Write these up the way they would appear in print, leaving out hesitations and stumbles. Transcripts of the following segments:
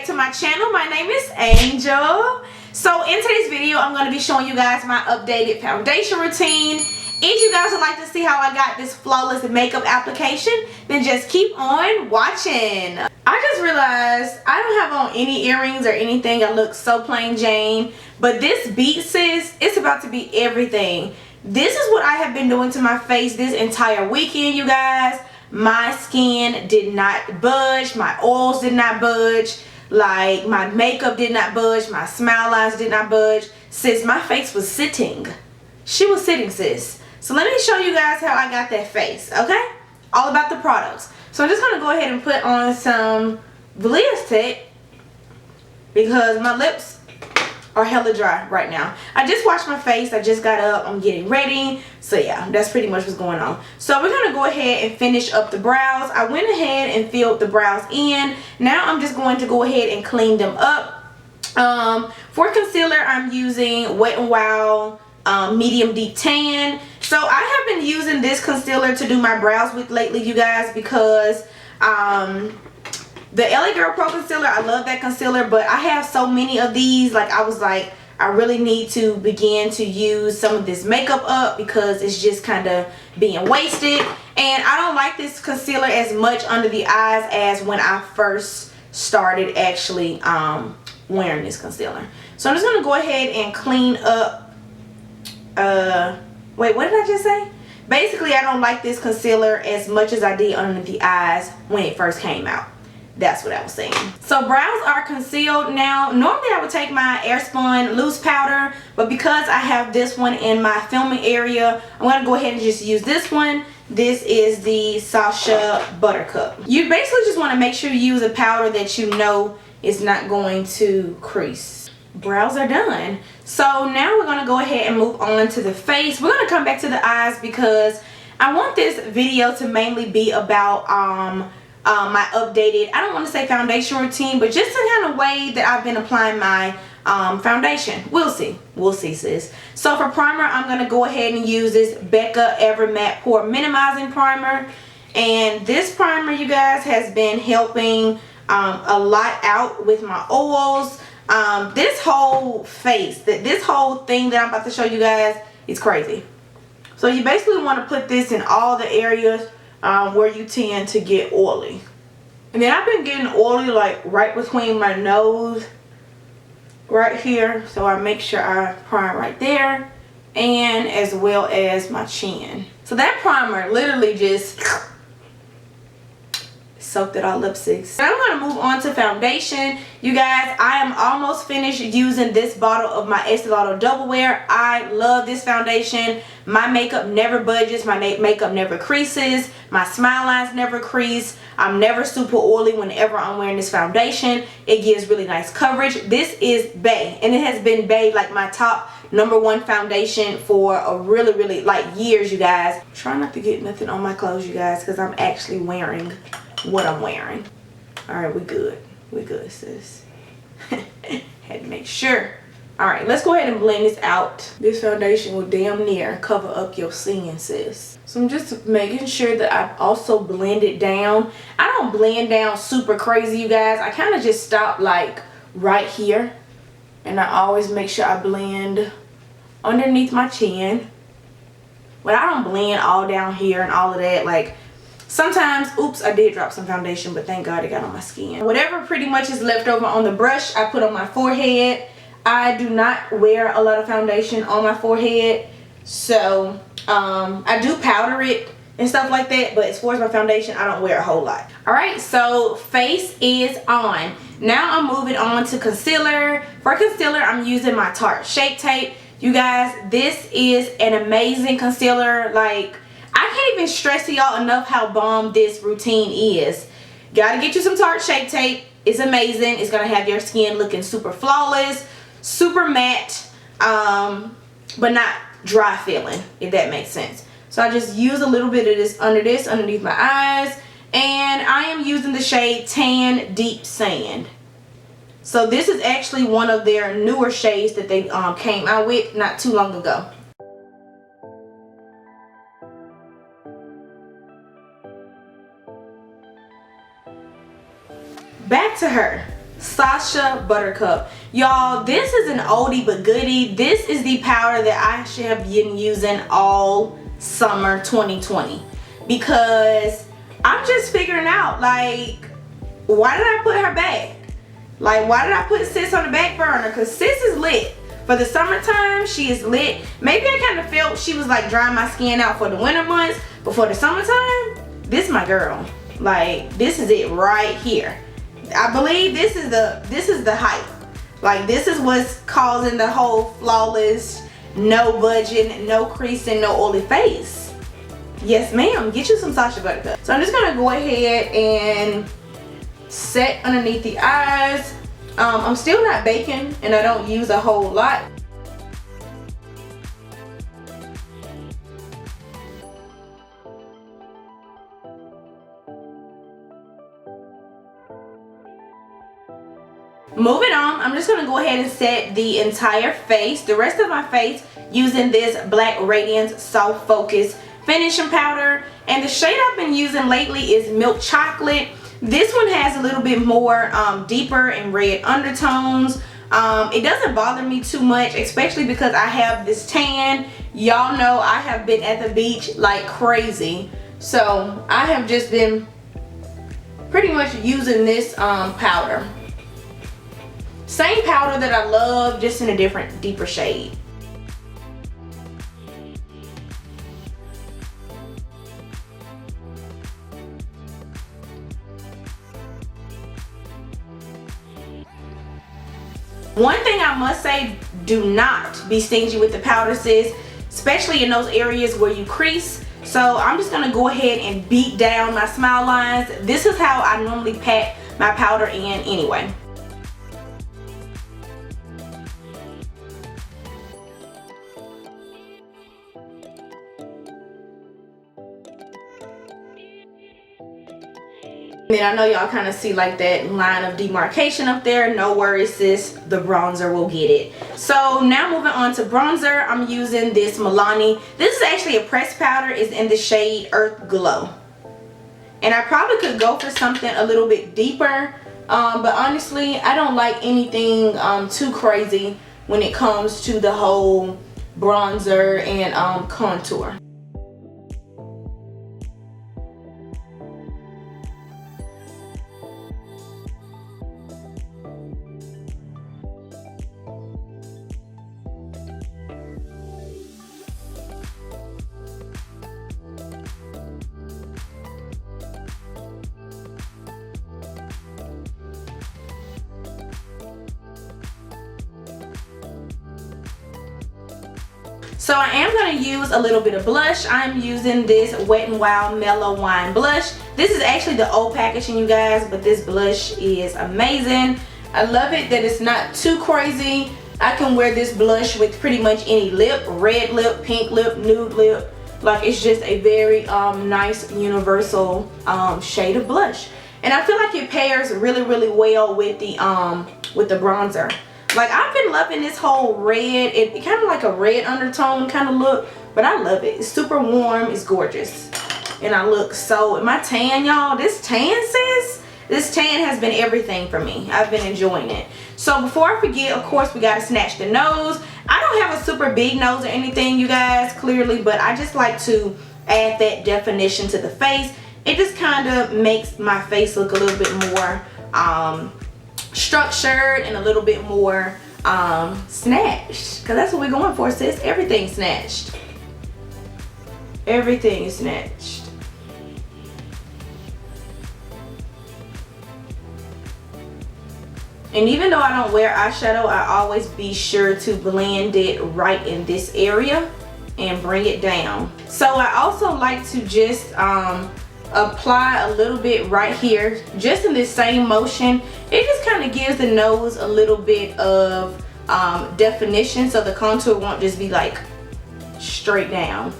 to my channel. My name is Angel. So in today's video, I'm going to be showing you guys my updated foundation routine. If you guys would like to see how I got this flawless makeup application, then just keep on watching. I just realized I don't have on any earrings or anything. I look so plain Jane. But this beat, sis, it's about to be everything. This is what I have been doing to my face this entire weekend, you guys. My skin did not budge. My oils did not budge. Like, my makeup did not budge. My smile lines did not budge. Sis, my face was sitting. She was sitting, sis. So let me show you guys how I got that face, okay? All about the products. So I'm just going to go ahead and put on some Radiance because my lips are hella dry right now. I just washed my face. I just got up. I'm getting ready. So yeah, that's pretty much what's going on. So we're going to go ahead and finish up the brows. I went ahead and filled the brows in. Now I'm just going to go ahead and clean them up. For concealer, I'm using Wet n Wild medium deep tan. So I have been using this concealer to do my brows with lately, you guys, because the LA Girl Pro Concealer, I love that concealer, but I have so many of these. Like, I was like, I really need to begin to use some of this makeup up because it's just kind of being wasted. And I don't like this concealer as much under the eyes as when I first started actually wearing this concealer. So I'm just going to go ahead and clean up. Wait, what did I just say? Basically, I don't like this concealer as much as I did under the eyes when it first came out. That's what I was saying. So brows are concealed now. Normally I would take my Airspun loose powder, but because I have this one in my filming area, I'm going to go ahead and just use this one. This is the Sasha Buttercup. You basically just want to make sure you use a powder that you know is not going to crease. Brows are done. So now we're going to go ahead and move on to the face. We're going to come back to the eyes because I want this video to mainly be about my updated, I don't want to say foundation routine, but just the kind of way that I've been applying my foundation. We'll see. We'll see, sis. So for primer, I'm going to go ahead and use this Becca Ever Matte Pore Minimizing Primer. And this primer, you guys, has been helping a lot out with my oils. This whole face, this whole thing that I'm about to show you guys is crazy. So you basically want to put this in all the areas where you tend to get oily. And then I've been getting oily like right between my nose right here, so I make sure I prime right there, and as well as my chin. So that primer literally just soaked it all up, sis. I'm going to move on to foundation. You guys, I am almost finished using this bottle of my Estee Lauder Double Wear. I love this foundation. My makeup never budges. My makeup never creases. My smile lines never crease. I'm never super oily whenever I'm wearing this foundation. It gives really nice coverage. This is Bae, and it has been Bae like my top #1 foundation for a really like years, you guys. I'm trying not to get nothing on my clothes, you guys, because I'm actually wearing what I'm wearing. Alright, we good. We good, sis. Had to make sure. Alright, let's go ahead and blend this out. This foundation will damn near cover up your skin, sis. So I'm just making sure that I also blend it down. I don't blend down super crazy, you guys. I kind of just stop like right here. And I always make sure I blend underneath my chin. But I don't blend all down here and all of that. Like, sometimes, oops, I did drop some foundation, but thank God it got on my skin. Whatever pretty much is left over on the brush, I put on my forehead. I do not wear a lot of foundation on my forehead, so I do powder it and stuff like that, but as far as my foundation, I don't wear a whole lot. Alright, so face is on. Now I'm moving on to concealer. For concealer, I'm using my Tarte Shape Tape. You guys, this is an amazing concealer. Like, I can't even stress to y'all enough how bomb this routine is. Gotta get you some Tarte Shape Tape. It's amazing. It's gonna have your skin looking super flawless, super matte, but not dry feeling, if that makes sense. So I just use a little bit of this underneath my eyes, and I am using the shade Tan Deep Sand. So this is actually one of their newer shades that they came out with not too long ago. Back to her. Sasha Buttercup. Y'all, this is an oldie but goodie. This is the powder that I should have been using all summer 2020, because I'm just figuring out, like, why did I put her back? Like, why did I put sis on the back burner? Because sis is lit. For the summertime, she is lit. Maybe I kind of felt she was like drying my skin out for the winter months, but for the summertime, this is my girl. Like, this is it right here. I believe this is the hype. Like, this is what's causing the whole flawless, no budging, no creasing, no oily face. Yes ma'am, get you some Sasha Buttercup. So I'm just gonna go ahead and set underneath the eyes. I'm still not baking and I don't use a whole lot. Moving on, I'm just going to go ahead and set the entire face, the rest of my face, using this black Radiance Soft Focus finishing powder. And the shade I've been using lately is Milk Chocolate. This one has a little bit more deeper and red undertones. It doesn't bother me too much, especially because I have this tan. Y'all know I have been at the beach like crazy. So I have just been pretty much using this powder. Same powder that I love, just in a different, deeper shade. One thing I must say, do not be stingy with the powder, sis, especially in those areas where you crease. So I'm just gonna go ahead and beat down my smile lines. This is how I normally pack my powder in anyway. And I know y'all kind of see like that line of demarcation up there. No worries, sis, the bronzer will get it. So now moving on to bronzer, I'm using this Mellow. This is actually a pressed powder. It's in the shade Earth Glow. And I probably could go for something a little bit deeper, but honestly, I don't like anything too crazy when it comes to the whole bronzer and contour. So I am going to use a little bit of blush. I'm using this Wet n Wild Mellow Wine Blush. This is actually the old packaging, you guys, but this blush is amazing. I love it that it's not too crazy. I can wear this blush with pretty much any lip, red lip, pink lip, nude lip. Like, it's just a very nice universal shade of blush. And I feel like it pairs really, really well with the bronzer. Like, I've been loving this whole red, it kind of like a red undertone kind of look, but I love it. It's super warm, it's gorgeous. And I look so, my tan, y'all, this tan, sis, this tan has been everything for me. I've been enjoying it. So before I forget, of course, we gotta snatch the nose. I don't have a super big nose or anything, you guys, clearly, but I just like to add that definition to the face. It just kind of makes my face look a little bit more structured and a little bit more snatched, because that's what we're going for, sis. Everything snatched. Everything is snatched. And even though I don't wear eyeshadow, I always be sure to blend it right in this area and bring it down. So I also like to just apply a little bit right here, just in this same motion. It just kind of gives the nose a little bit of definition, so the contour won't just be like straight down.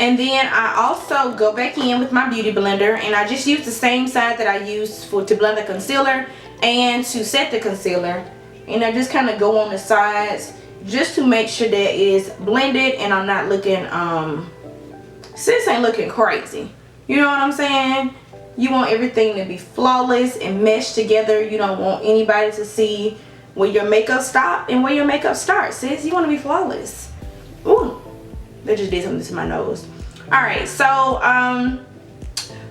And then I also go back in with my beauty blender, and I just use the same side that I used to blend the concealer and to set the concealer. And I just kind of go on the sides just to make sure that it's blended and I'm not looking sis ain't looking crazy. You know what I'm saying? You want everything to be flawless and meshed together. You don't want anybody to see where your makeup stops and where your makeup starts, sis. You want to be flawless. Ooh, that just did something to my nose. Alright, so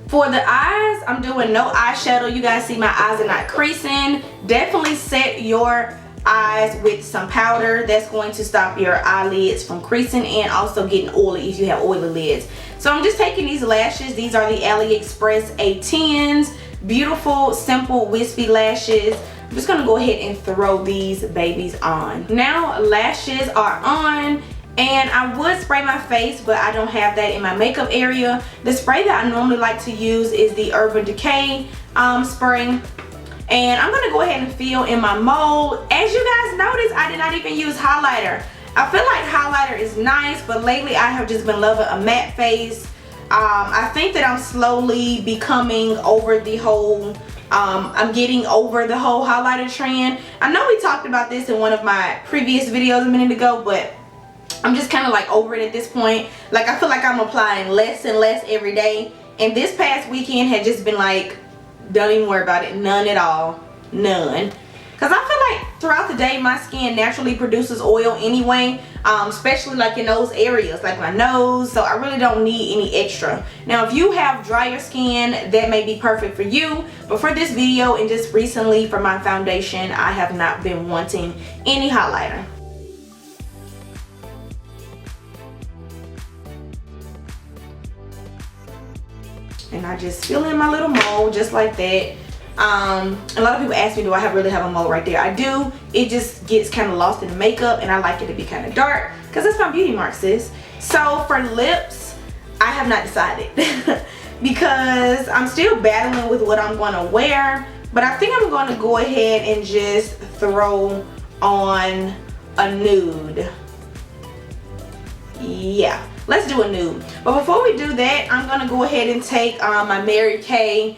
for the eyes, I'm doing no eyeshadow. You guys see my eyes are not creasing. Definitely set your eyes with some powder. That's going to stop your eyelids from creasing and also getting oily if you have oily lids. So I'm just taking these lashes. These are the AliExpress A10s. Beautiful, simple, wispy lashes. I'm just going to go ahead and throw these babies on. Now lashes are on. And I would spray my face, but I don't have that in my makeup area. The spray that I normally like to use is the Urban Decay spray. And I'm gonna go ahead and fill in my mold. As you guys notice, I did not even use highlighter. I feel like highlighter is nice, but lately I have just been loving a matte face. I think that I'm slowly becoming over the whole, I'm getting over the whole highlighter trend. I know we talked about this in one of my previous videos a minute ago, but I'm just kind of like over it at this point. Like, I feel like I'm applying less and less every day. And this past weekend had just been like, don't even worry about it. None at all. None. Because I feel like throughout the day, my skin naturally produces oil anyway. Especially like in those areas, like my nose. So I really don't need any extra. Now, if you have drier skin, that may be perfect for you. But for this video and just recently for my foundation, I have not been wanting any highlighter. And I just fill in my little mold just like that. A lot of people ask me, do I really have a mold right there? I do. It just gets kind of lost in the makeup, and I like it to be kind of dark because that's my beauty mark, sis. So for lips, I have not decided because I'm still battling with what I'm going to wear. But I think I'm going to go ahead and just throw on a nude. Yeah. Let's do a nude. But before we do that, I'm going to go ahead and take my Mary Kay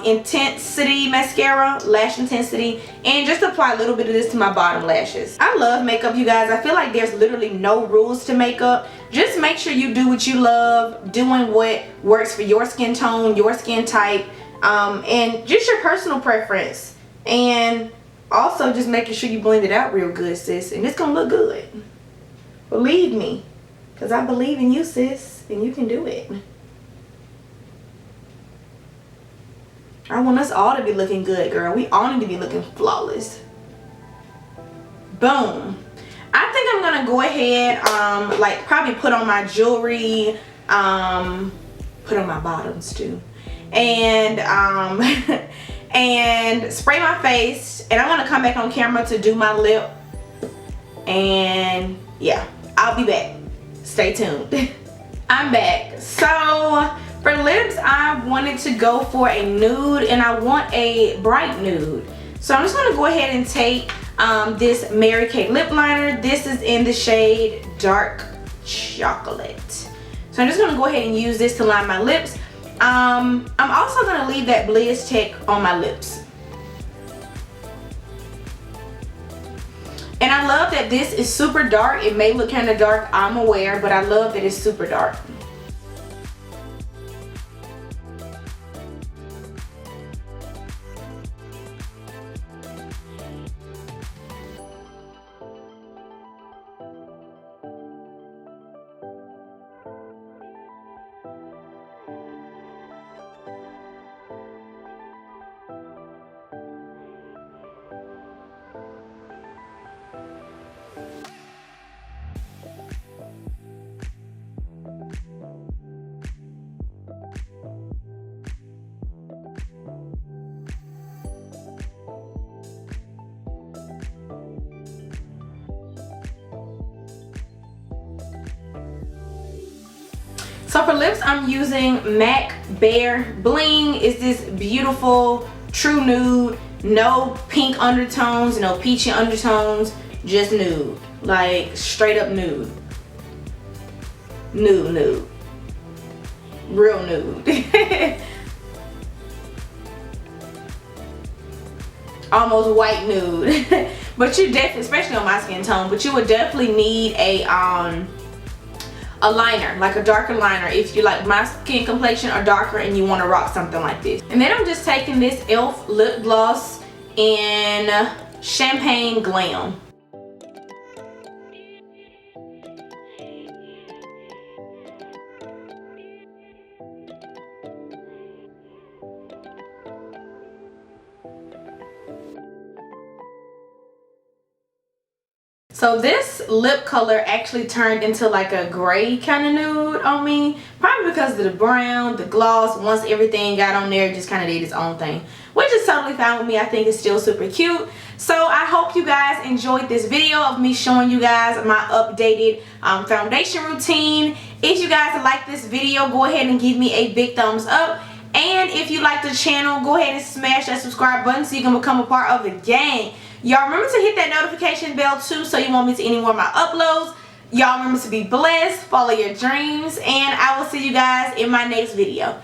Intensity Mascara, Lash Intensity, and just apply a little bit of this to my bottom lashes. I love makeup, you guys. I feel like there's literally no rules to makeup. Just make sure you do what you love, doing what works for your skin tone, your skin type, and just your personal preference. And also just making sure you blend it out real good, sis. And it's going to look good. Believe me. Because I believe in you, sis, and you can do it. I want us all to be looking good, girl. We all need to be looking flawless. Boom. I think I'm going to go ahead, like probably put on my jewelry, put on my bottoms too. And, and spray my face. And I want to come back on camera to do my lip. And yeah, I'll be back. Stay tuned. I'm back. So for lips, I wanted to go for a nude, and I want a bright nude. So I'm just going to go ahead and take this Mary Kay lip liner. This is in the shade Dark Chocolate. So I'm just going to go ahead and use this to line my lips. I'm also going to leave that Blizz Tech on my lips. And I love that this is super dark. It may look kind of dark, I'm aware, but I love that it's super dark. So for lips, I'm using MAC Bare Bling. It's this beautiful true nude, no pink undertones, no peachy undertones, just nude, like straight up nude. Nude. Real nude. Almost white nude. But you definitely, especially on my skin tone, but you would definitely need a a liner, like a darker liner, if you like my skin complexion or darker and you want to rock something like this. And then I'm just taking this e.l.f. lip gloss in Champagne Glam. So this lip color actually turned into like a gray kind of nude on me. Probably because of the brown, the gloss. Once everything got on there, it just kind of did its own thing. Which is totally fine with me. I think it's still super cute. So I hope you guys enjoyed this video of me showing you guys my updated foundation routine. If you guys like this video, go ahead and give me a big thumbs up. And if you like the channel, go ahead and smash that subscribe button so you can become a part of the gang. Y'all remember to hit that notification bell too so you won't miss any more of my uploads. Y'all remember to be blessed, follow your dreams, and I will see you guys in my next video.